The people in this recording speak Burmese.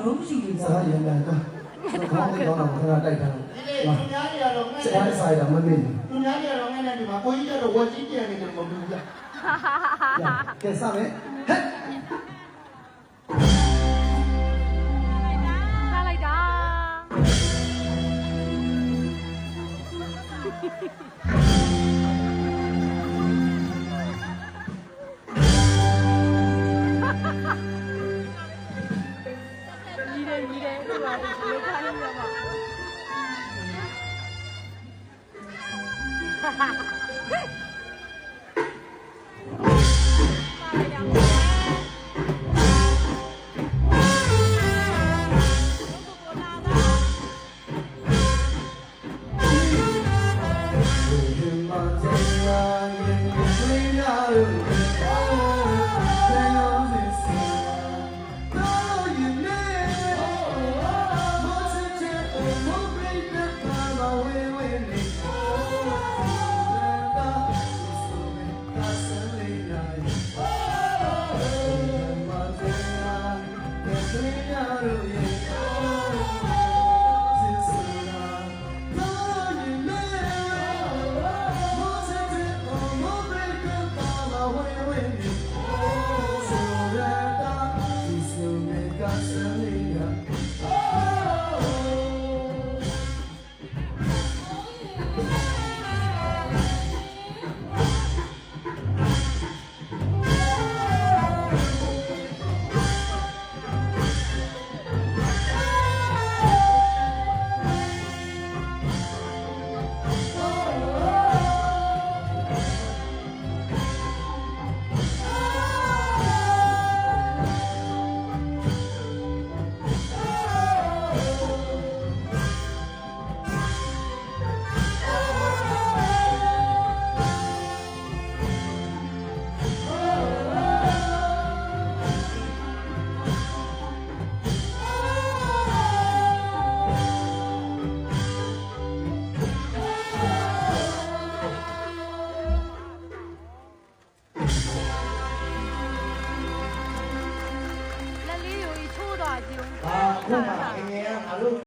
လုံးမရှိဘူး စားရမယ်ကောင်းတယ်ကောင်းတော့ခဏတိုက်ထား ဒီလေသူများတွေကတော့ငဲ့ စားစားရမမင်း သူများတွေကတော့ငဲ့နေဒီမှာကိုကြီးကတော့ဝက်ကြီးပြန်နေတယ်မဟုတ်ဘူးဗျာ ကဲစားမယ်ဟဲ့ ထားလိုက်တာကြီးတယ်ဒီမှာဒီလိုခိုင်းရမှာဟာဟာလက်လေးကိုထိုးတော့ကြည့်ဦး ခုမှငယ်ငယ်ကငါတို့